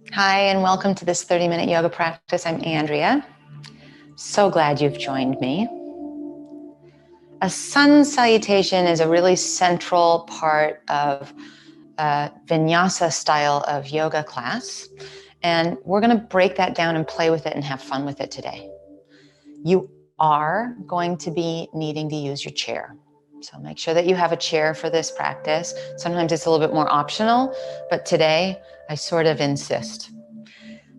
Hi, and welcome to this 30-minute yoga practice. I'm Andrea. So glad you've joined me. A sun salutation is a really central part of a vinyasa style of yoga class. And we're going to break that down and play with it and have fun with it today. You are going to be needing to use your chair. So make sure that you have a chair for this practice. Sometimes it's a little bit more optional, but today I sort of insist.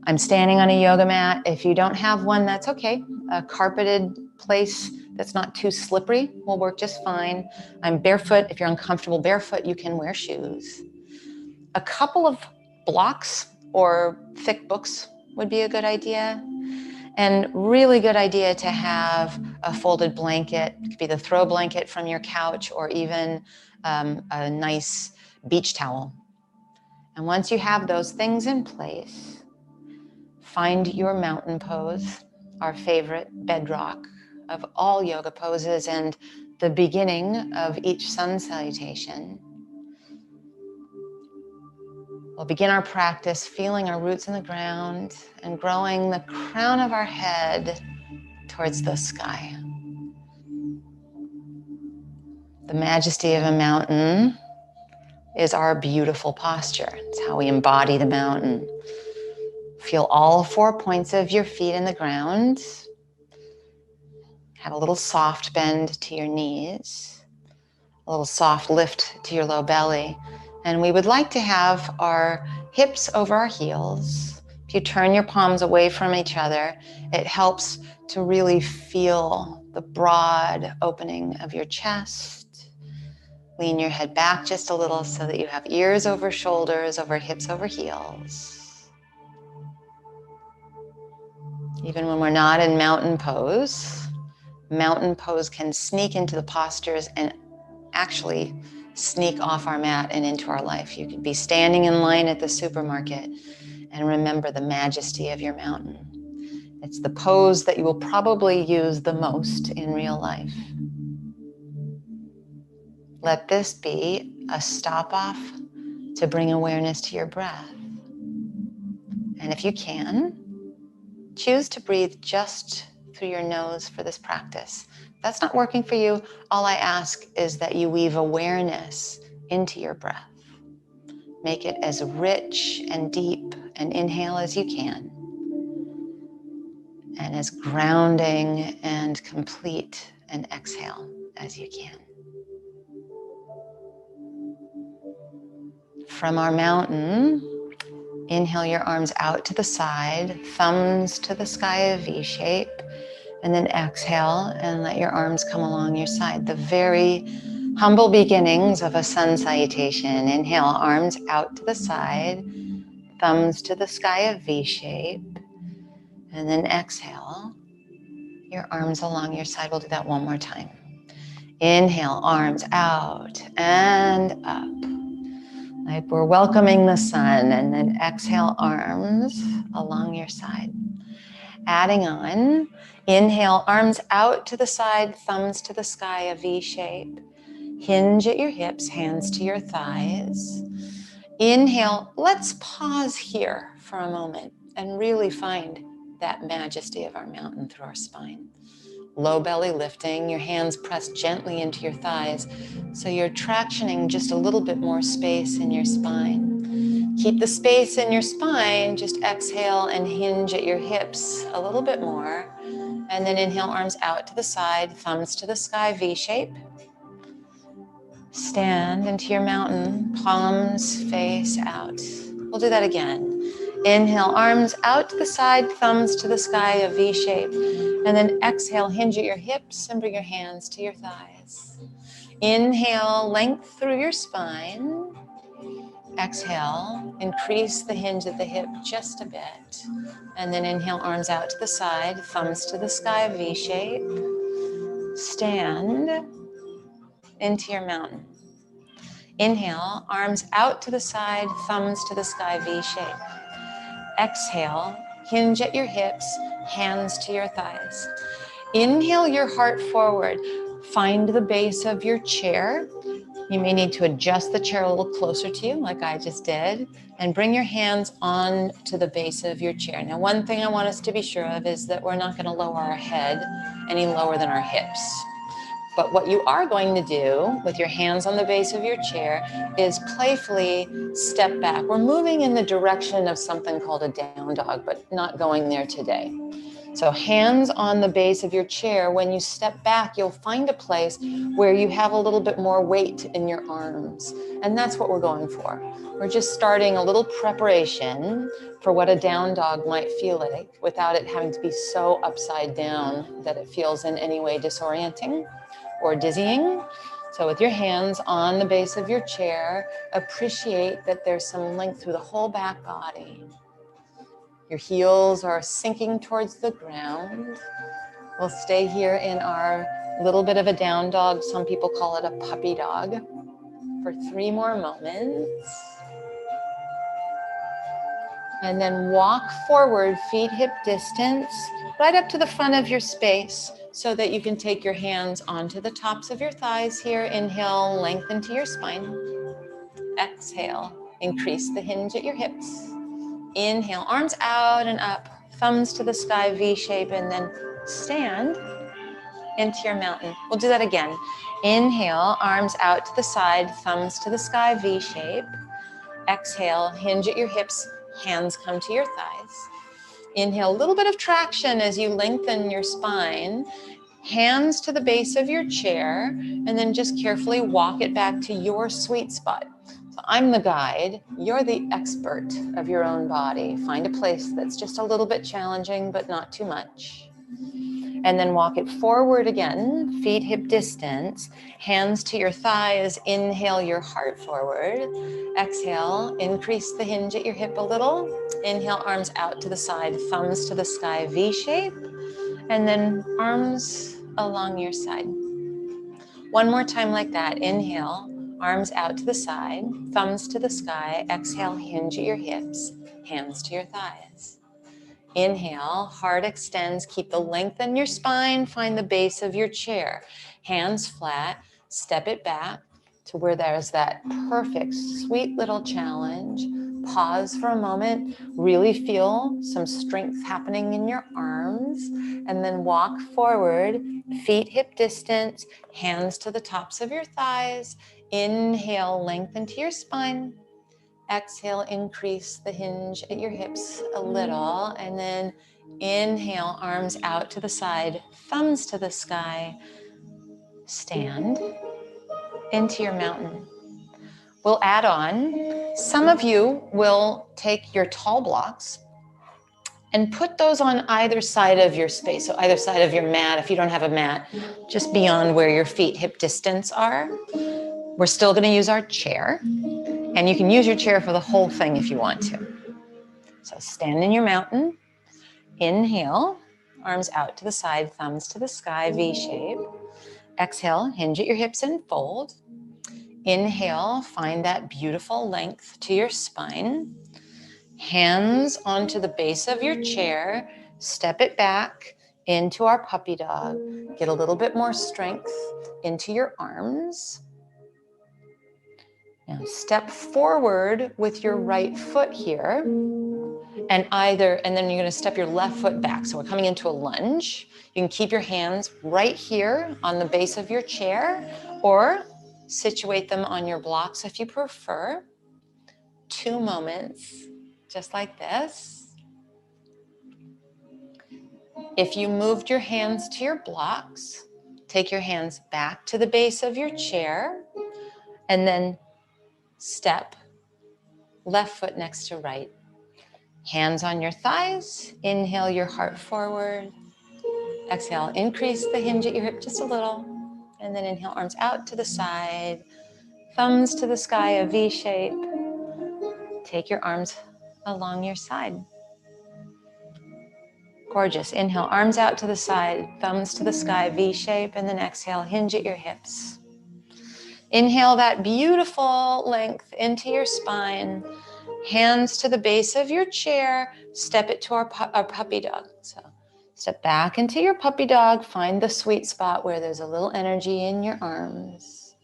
I'm standing on a yoga mat. If you don't have one, that's okay. A carpeted place that's not too slippery will work just fine. I'm barefoot. If you're uncomfortable barefoot, you can wear shoes. A couple of blocks or thick books would be a good idea. And really good idea to have a folded blanket. It could be the throw blanket from your couch or even a nice beach towel. And once you have those things in place, find your mountain pose, our favorite bedrock of all yoga poses and the beginning of each sun salutation. We'll begin our practice feeling our roots in the ground and growing the crown of our head towards the sky. The majesty of a mountain is our beautiful posture. It's how we embody the mountain. Feel all 4 points of your feet in the ground. Have a little soft bend to your knees, a little soft lift to your low belly. And we would like to have our hips over our heels. If you turn your palms away from each other, it helps to really feel the broad opening of your chest. Lean your head back just a little so that you have ears over shoulders, over hips over heels. Even when we're not in mountain pose can sneak into the postures and actually sneak off our mat and into our life. You could be standing in line at the supermarket and remember the majesty of your mountain. It's the pose that you will probably use the most in real life. Let this be a stop off to bring awareness to your breath. And if you can, choose to breathe just through your nose for this practice. If that's not working for you, all I ask is that you weave awareness into your breath. Make it as rich and deep and inhale as you can, and as grounding and complete and exhale as you can. From our mountain, inhale your arms out to the side, thumbs to the sky, a V shape, and then exhale and let your arms come along your side. The very humble beginnings of a sun salutation. Inhale, arms out to the side, thumbs to the sky, a V shape, and then exhale, your arms along your side. We'll do that one more time. Inhale, arms out and up, like we're welcoming the sun, and then exhale, arms along your side. Adding on, inhale, arms out to the side, thumbs to the sky, a V shape. Hinge at your hips, hands to your thighs. Inhale, let's pause here for a moment and really find that majesty of our mountain through our spine. Low belly lifting, your hands pressed gently into your thighs, so you're tractioning just a little bit more space in your spine. Keep the space in your spine, just exhale and hinge at your hips a little bit more. And then inhale, arms out to the side, thumbs to the sky, V shape. Stand into your mountain, palms face out. We'll do that again. Inhale, arms out to the side, thumbs to the sky, a V shape. And then exhale, hinge at your hips and bring your hands to your thighs. Inhale, length through your spine. Exhale, increase the hinge at the hip just a bit. And then inhale, arms out to the side, thumbs to the sky, V shape. Stand into your mountain. Inhale, arms out to the side, thumbs to the sky, V shape. Exhale, hinge at your hips, hands to your thighs. Inhale your heart forward. Find the base of your chair. You may need to adjust the chair a little closer to you, like I just did, and bring your hands on to the base of your chair. Now, one thing I want us to be sure of is that we're not going to lower our head any lower than our hips. But what you are going to do with your hands on the base of your chair is playfully step back. We're moving in the direction of something called a down dog, but not going there today. So hands on the base of your chair. When you step back, you'll find a place where you have a little bit more weight in your arms. And that's what we're going for. We're just starting a little preparation for what a down dog might feel like without it having to be so upside down that it feels in any way disorienting or dizzying. So with your hands on the base of your chair, appreciate that there's some length through the whole back body. Your heels are sinking towards the ground. We'll stay here in our little bit of a down dog. Some people call it a puppy dog for 3 more moments. And then walk forward, feet hip distance, right up to the front of your space so that you can take your hands onto the tops of your thighs here. Inhale, lengthen to your spine. Exhale, increase the hinge at your hips. Inhale, arms out and up, thumbs to the sky, V shape, and then stand into your mountain. We'll do that again. Inhale, arms out to the side, thumbs to the sky, V shape. Exhale, hinge at your hips, hands come to your thighs. Inhale, a little bit of traction as you lengthen your spine. Hands to the base of your chair, and then just carefully walk it back to your sweet spot. So I'm the guide, you're the expert of your own body. Find a place that's just a little bit challenging, but not too much. And then walk it forward again, feet hip distance, hands to your thighs, inhale your heart forward. Exhale, increase the hinge at your hip a little. Inhale, arms out to the side, thumbs to the sky, V shape. And then arms along your side. One more time like that. Inhale, arms out to the side, thumbs to the sky. Exhale, hinge at your hips, hands to your thighs. Inhale, heart extends, keep the length in your spine, find the base of your chair. Hands flat, step it back to where there's that perfect, sweet little challenge. Pause for a moment, really feel some strength happening in your arms, and then walk forward, feet hip distance, hands to the tops of your thighs. Inhale, lengthen to your spine. Exhale, increase the hinge at your hips a little, and then inhale, arms out to the side, thumbs to the sky. Stand into your mountain. We'll add on, some of you will take your tall blocks and put those on either side of your space. So either side of your mat, if you don't have a mat, just beyond where your feet hip distance are. We're still going to use our chair, and you can use your chair for the whole thing if you want to. So stand in your mountain, inhale, arms out to the side, thumbs to the sky, V shape. Exhale, hinge at your hips and fold. Inhale, find that beautiful length to your spine. Hands onto the base of your chair, step it back into our puppy dog. Get a little bit more strength into your arms. Now step forward with your right foot here, and then you're going to step your left foot back. So we're coming into a lunge. You can keep your hands right here on the base of your chair, or situate them on your blocks if you prefer. 2 moments, just like this. If you moved your hands to your blocks, take your hands back to the base of your chair, and then step left foot next to right. Hands on your thighs. Inhale your heart forward. Exhale, increase the hinge at your hip just a little. And then inhale, arms out to the side. Thumbs to the sky, a V shape. Take your arms along your side. Gorgeous. Inhale, arms out to the side. Thumbs to the sky, V shape. And then exhale, hinge at your hips. Inhale that beautiful length into your spine. Hands to the base of your chair. Step it to our puppy dog. So step back into your puppy dog. Find the sweet spot where there's a little energy in your arms.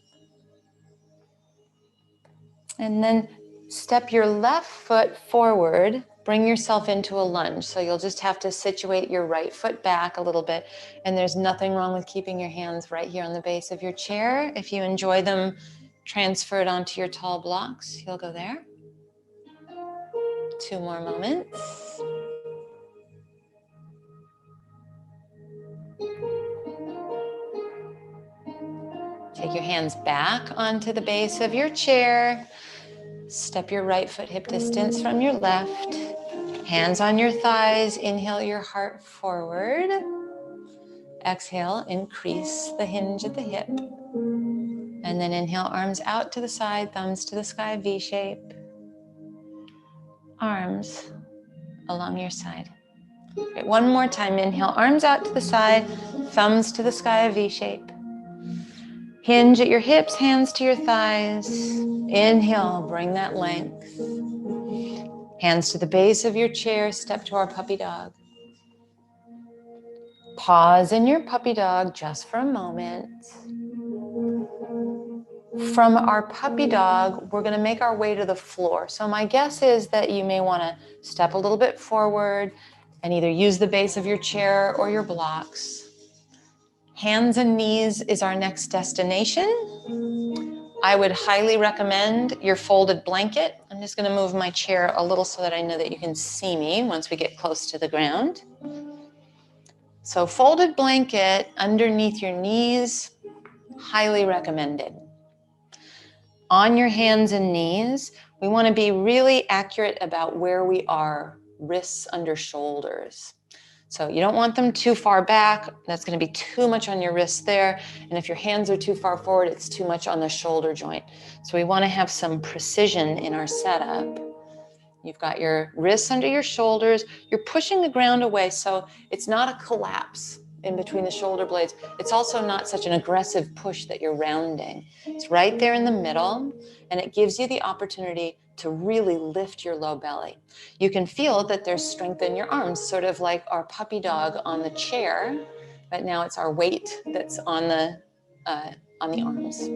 And then step your left foot forward, bring yourself into a lunge. So you'll just have to situate your right foot back a little bit. And there's nothing wrong with keeping your hands right here on the base of your chair. If you enjoy them transferred onto your tall blocks, you'll go there. 2 more moments. Take your hands back onto the base of your chair. Step your right foot hip distance from your left. Hands on your thighs. Inhale your heart forward. Exhale, increase the hinge at the hip. And then inhale, arms out to the side, thumbs to the sky, V shape. Arms along your side. Great. One more time. Inhale, arms out to the side, thumbs to the sky, V shape. Hinge at your hips, hands to your thighs. Inhale, bring that length. Hands to the base of your chair, step to our puppy dog. Pause in your puppy dog just for a moment. From our puppy dog, we're going to make our way to the floor. So my guess is that you may want to step a little bit forward and either use the base of your chair or your blocks. Hands and knees is our next destination. I would highly recommend your folded blanket. I'm just going to move my chair a little so that I know that you can see me once we get close to the ground. So folded blanket underneath your knees, highly recommended. On your hands and knees, we want to be really accurate about where we are, wrists under shoulders. So you don't want them too far back. That's going to be too much on your wrists there. And if your hands are too far forward, it's too much on the shoulder joint. So we want to have some precision in our setup. You've got your wrists under your shoulders. You're pushing the ground away, so it's not a collapse in between the shoulder blades. It's also not such an aggressive push that you're rounding. It's right there in the middle, and it gives you the opportunity to really lift your low belly. You can feel that there's strength in your arms, sort of like our puppy dog on the chair, but now it's our weight that's on the arms.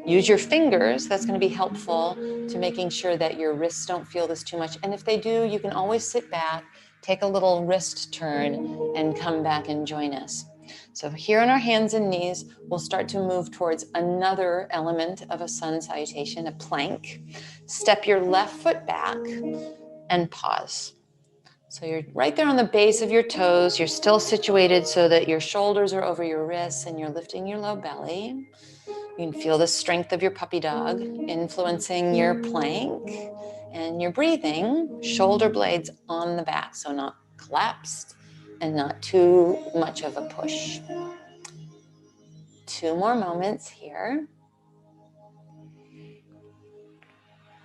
Use your fingers. That's going to be helpful to making sure that your wrists don't feel this too much. And if they do, you can always sit back, take a little wrist turn, and come back and join us. So here on our hands and knees, we'll start to move towards another element of a sun salutation, a plank. Step your left foot back and pause. So you're right there on the base of your toes. You're still situated so that your shoulders are over your wrists and you're lifting your low belly. You can feel the strength of your puppy dog influencing your plank and your breathing, shoulder blades on the back, so not collapsed and not too much of a push. 2 more moments here.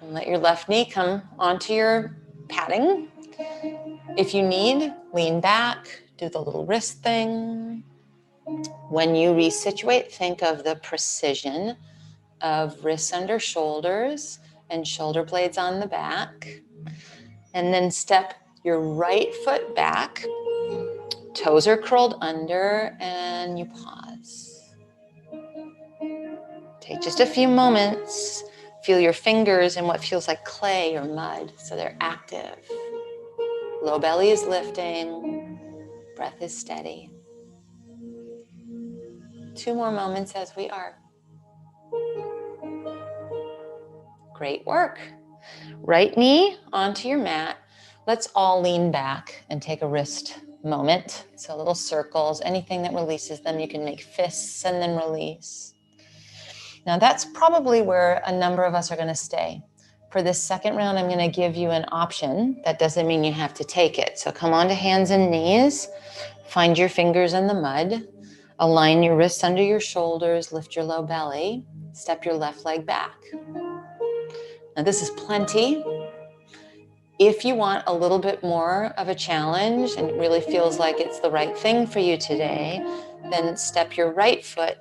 And let your left knee come onto your padding. If you need, lean back, do the little wrist thing. When you resituate, think of the precision of wrists under shoulders and shoulder blades on the back. And then step your right foot back. Toes are curled under and you pause. Take just a few moments. Feel your fingers in what feels like clay or mud, so they're active. Low belly is lifting. Breath is steady. 2 more moments as we are. Great work. Right knee onto your mat. Let's all lean back and take a wrist moment. So little circles, anything that releases them. You can make fists and then release. Now that's probably where a number of us are going to stay. For this second round, I'm going to give you an option. That doesn't mean you have to take it. So come onto hands and knees. Find your fingers in the mud. Align your wrists under your shoulders. Lift your low belly. Step your left leg back. Now this is plenty. If you want a little bit more of a challenge and it really feels like it's the right thing for you today, then step your right foot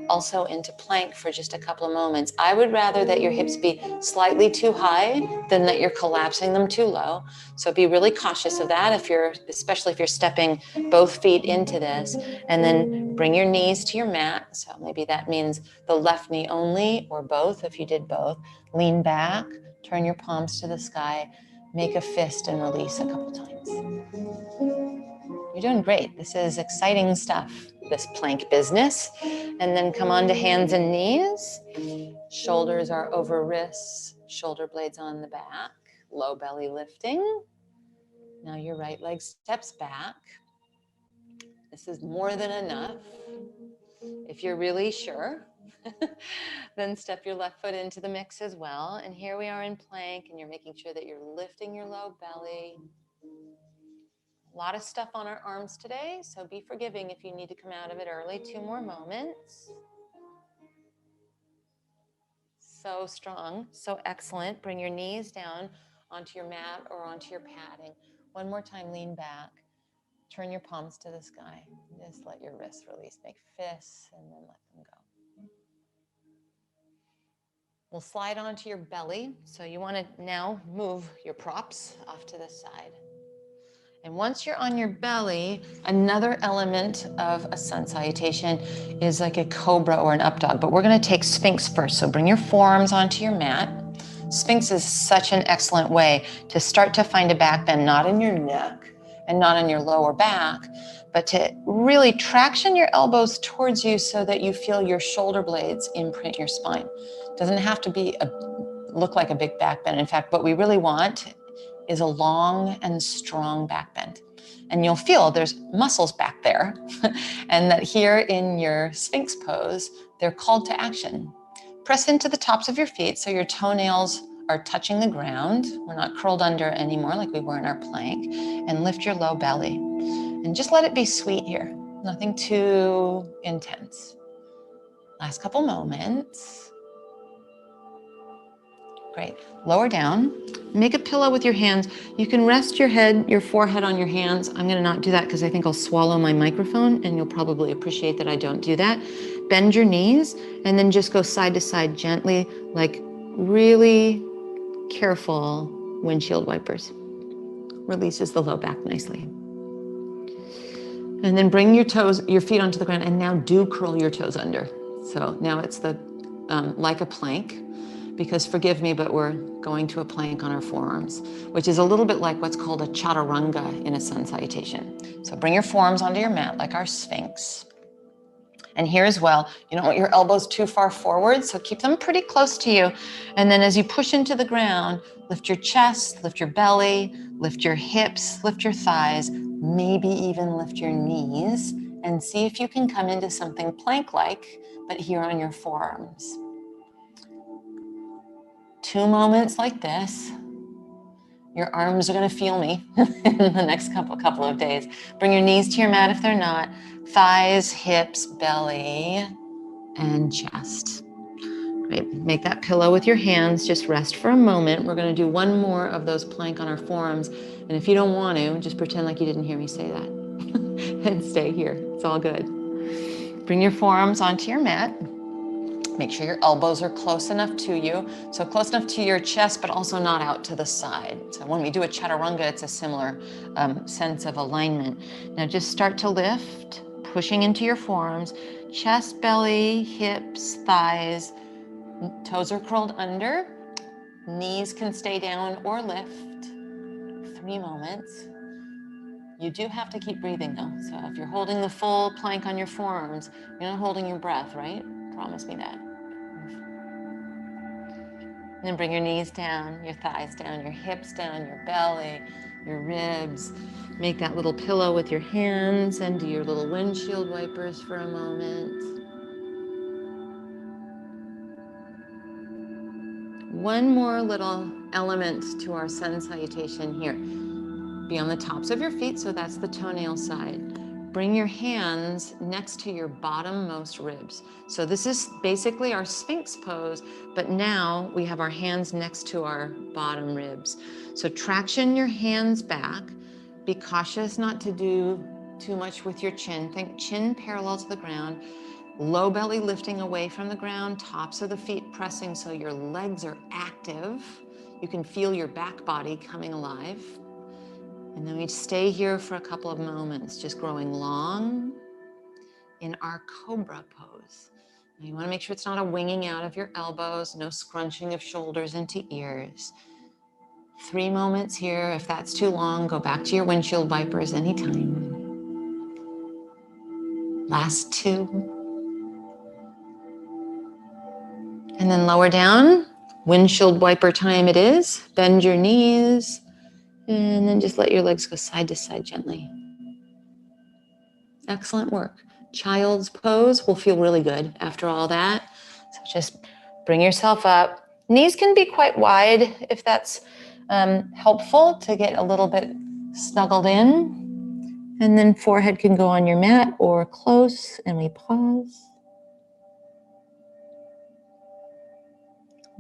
also into plank for just a couple of moments. I would rather that your hips be slightly too high than that you're collapsing them too low. So be really cautious of that especially if you're stepping both feet into this, and then bring your knees to your mat. So maybe that means the left knee only or both if you did both. Lean back, turn your palms to the sky, make a fist and release a couple times. You're doing great. This is exciting stuff, this plank business. And then come on to hands and knees. Shoulders are over wrists, shoulder blades on the back, low belly lifting. Now your right leg steps back. This is more than enough. If you're really sure, then step your left foot into the mix as well. And here we are in plank, and you're making sure that you're lifting your low belly. A lot of stuff on our arms today, so be forgiving if you need to come out of it early. 2 more moments. So strong, so excellent. Bring your knees down onto your mat or onto your padding. One more time, lean back. Turn your palms to the sky. Just let your wrists release. Make fists and then let them go. We'll slide onto your belly. So you want to now move your props off to the side. And once you're on your belly, another element of a sun salutation is like a cobra or an up dog, but we're going to take Sphinx first. So bring your forearms onto your mat. Sphinx is such an excellent way to start to find a back bend, not in your neck and not in your lower back, but to really traction your elbows towards you so that you feel your shoulder blades imprint your spine. It doesn't have to be look like a big back bend. In fact, what we really want is a long and strong back bend. And you'll feel there's muscles back there and that here in your Sphinx pose, they're called to action. Press into the tops of your feet so your toenails are touching the ground. We're not curled under anymore like we were in our plank. And lift your low belly. And just let it be sweet here. Nothing too intense. Last couple moments. Great. Lower down. Make a pillow with your hands. You can rest your head, your forehead on your hands. I'm going to not do that because I think I'll swallow my microphone, and you'll probably appreciate that I don't do that. Bend your knees and then just go side to side gently, like really careful windshield wipers. Releases the low back nicely. And then bring your feet onto the ground, and now do curl your toes under. So now it's like a plank. Because forgive me, but we're going to a plank on our forearms, which is a little bit like what's called a chaturanga in a sun salutation. So bring your forearms onto your mat like our Sphinx. And here as well, you don't want your elbows too far forward, so keep them pretty close to you. And then as you push into the ground, lift your chest, lift your belly, lift your hips, lift your thighs, maybe even lift your knees, and see if you can come into something plank-like, but here on your forearms. 2 moments like this. Your arms are going to feel me in the next couple of days. Bring your knees to your mat if they're not. Thighs, hips, belly, and chest. Great. Make that pillow with your hands. Just rest for a moment. We're going to do one more of those plank on our forearms. And if you don't want to, just pretend like you didn't hear me say that and stay here. It's all good. Bring your forearms onto your mat. Make sure your elbows are close enough to you. So close enough to your chest, but also not out to the side. So when we do a chaturanga, it's a similar sense of alignment. Now just start to lift, pushing into your forearms, chest, belly, hips, thighs, toes are curled under, knees can stay down or lift. 3 moments. You do have to keep breathing though. So if you're holding the full plank on your forearms, you're not holding your breath, right? Promise me that. And then bring your knees down, your thighs down, your hips down, your belly, your ribs. Make that little pillow with your hands and do your little windshield wipers for a moment. One more little element to our sun salutation here. Be on the tops of your feet, so that's the toenail side. Bring your hands next to your bottommost ribs. So this is basically our Sphinx pose, but now we have our hands next to our bottom ribs. So traction your hands back. Be cautious not to do too much with your chin. Think chin parallel to the ground. Low belly lifting away from the ground, tops of the feet pressing so your legs are active. You can feel your back body coming alive. And then we stay here for a couple of moments, just growing long in our cobra pose. Now you want to make sure it's not a winging out of your elbows, no scrunching of shoulders into ears. 3 moments here. If that's too long, go back to your windshield wipers anytime. Last 2. And then lower down, windshield wiper time it is. Bend your knees, and then just let your legs go side to side gently. Excellent work. Child's pose will feel really good after all that. So just bring yourself up. Knees can be quite wide if that's helpful to get a little bit snuggled in. And then forehead can go on your mat or close, and we pause.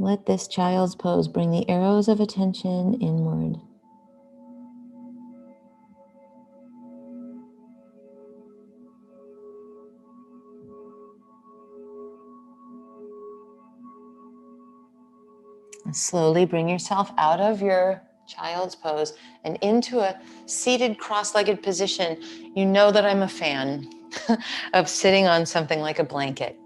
Let this child's pose bring the arrows of attention inward. And slowly bring yourself out of your child's pose and into a seated cross-legged position. You know that I'm a fan of sitting on something like a blanket.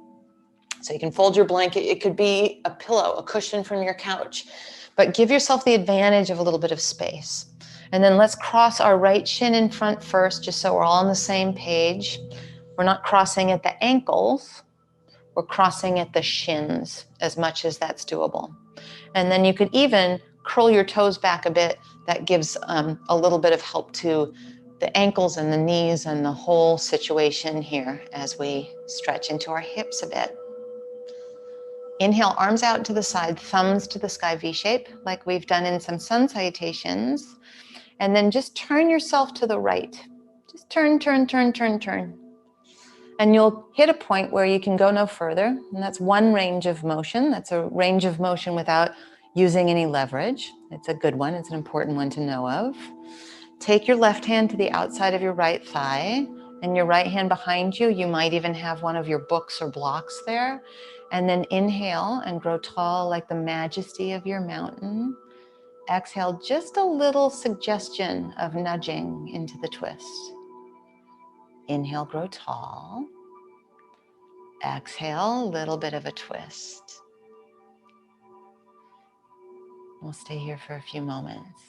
So you can fold your blanket. It could be a pillow, a cushion from your couch, but give yourself the advantage of a little bit of space. And then let's cross our right shin in front first, just so we're all on the same page. We're not crossing at the ankles. We're crossing at the shins as much as that's doable. And then you could even curl your toes back a bit. That gives a little bit of help to the ankles and the knees and the whole situation here as we stretch into our hips a bit. Inhale, arms out to the side, thumbs to the sky, V shape, like we've done in some sun salutations. And then just turn yourself to the right. Just turn, turn, turn, turn, turn. And you'll hit a point where you can go no further. And that's one range of motion. That's a range of motion without using any leverage. It's a good one. It's an important one to know of. Take your left hand to the outside of your right thigh and your right hand behind you. You might even have one of your books or blocks there. And then inhale and grow tall like the majesty of your mountain. Exhale, just a little suggestion of nudging into the twist. Inhale, grow tall. Exhale, a little bit of a twist. We'll stay here for a few moments.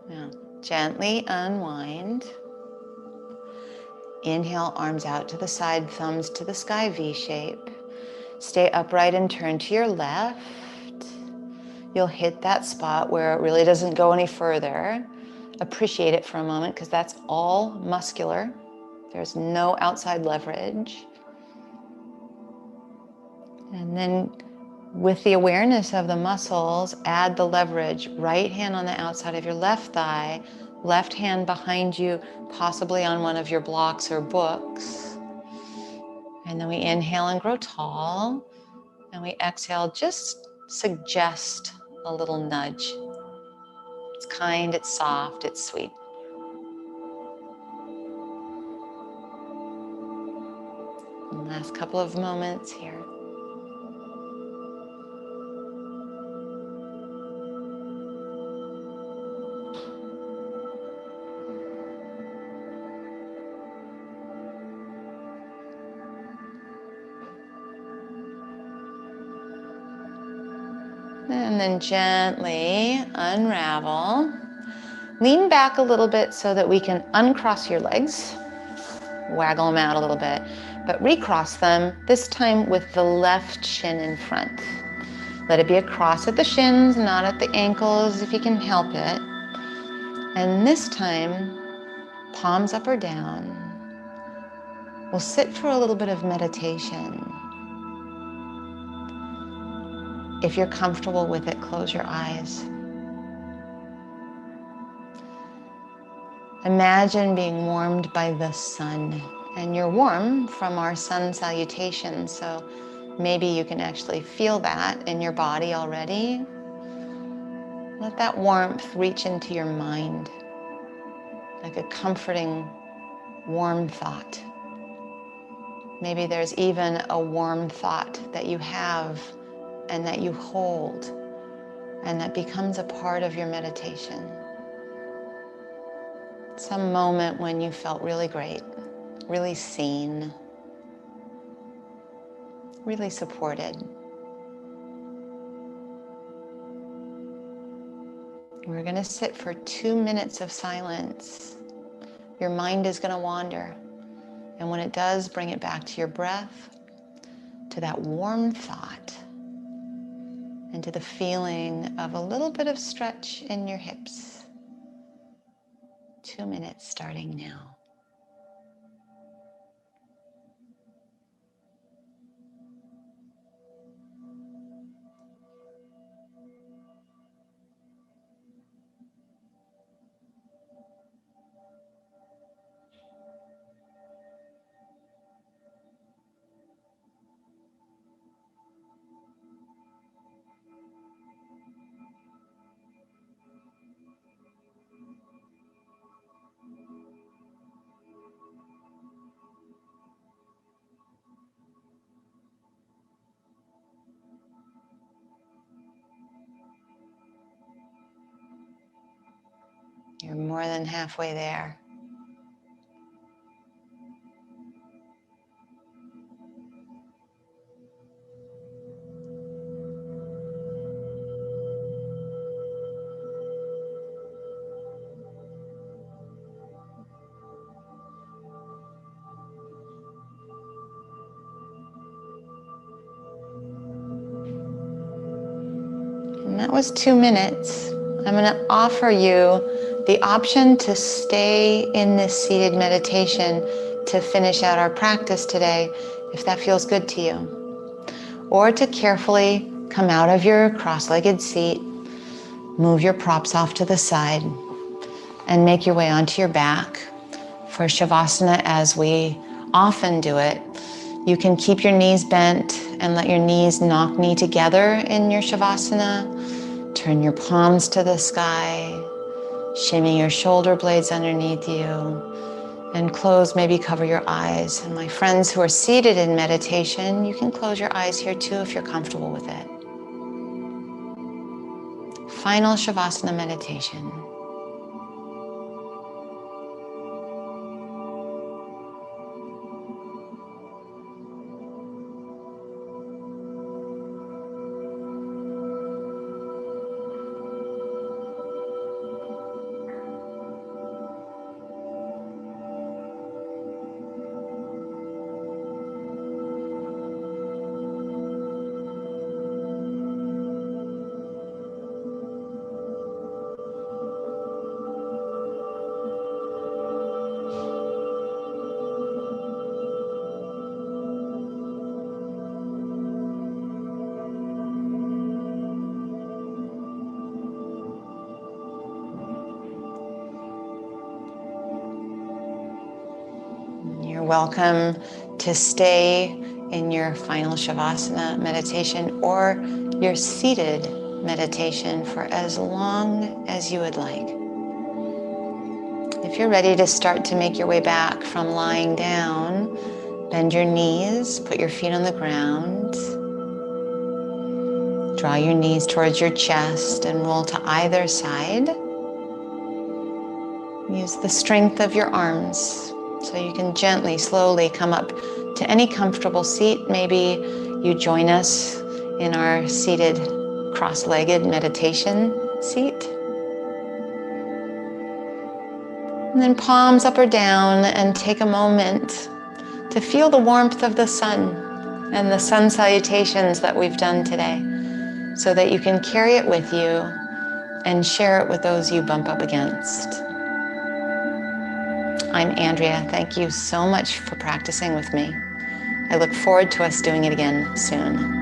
Now, gently unwind. Inhale, arms out to the side, thumbs to the sky, V shape. Stay upright and turn to your left. You'll hit that spot where it really doesn't go any further. Appreciate it for a moment because that's all muscular. There's no outside leverage. And then with the awareness of the muscles, add the leverage. Right hand on the outside of your left thigh, left hand behind you, possibly on one of your blocks or books. And then we inhale and grow tall. And we exhale, just suggest a little nudge. It's kind, it's soft, it's sweet. And last couple of moments here. And then gently unravel. Lean back a little bit so that we can uncross your legs. Waggle them out a little bit, but recross them, this time with the left shin in front. Let it be a cross at the shins, not at the ankles if you can help it. And this time, palms up or down. We'll sit for a little bit of meditation. If you're comfortable with it, close your eyes. Imagine being warmed by the sun, and you're warm from our sun salutations, so maybe you can actually feel that in your body already. Let that warmth reach into your mind like a comforting, warm thought. Maybe there's even a warm thought that you have and that you hold and that becomes a part of your meditation. Some moment when you felt really great, really seen, really supported. We're going to sit for 2 minutes of silence. Your mind is going to wander. And when it does, bring it back to your breath, to that warm thought, and to the feeling of a little bit of stretch in your hips. 2 minutes starting now. You're more than halfway there. And that was 2 minutes. I'm going to offer you the option to stay in this seated meditation to finish out our practice today, if that feels good to you. Or to carefully come out of your cross-legged seat, move your props off to the side, and make your way onto your back for Shavasana as we often do it. You can keep your knees bent and let your knees knock knee together in your Shavasana. Turn your palms to the sky, shimmy your shoulder blades underneath you, and close, maybe cover your eyes. And my friends who are seated in meditation, you can close your eyes here too if you're comfortable with it. Final Shavasana meditation. You're welcome to stay in your final Shavasana meditation or your seated meditation for as long as you would like. If you're ready to start to make your way back from lying down, bend your knees, put your feet on the ground, draw your knees towards your chest and roll to either side. Use the strength of your arms so you can gently, slowly come up to any comfortable seat. Maybe you join us in our seated cross-legged meditation seat. And then palms up or down, and take a moment to feel the warmth of the sun and the sun salutations that we've done today, so that you can carry it with you and share it with those you bump up against. I'm Andrea. Thank you so much for practicing with me. I look forward to us doing it again soon.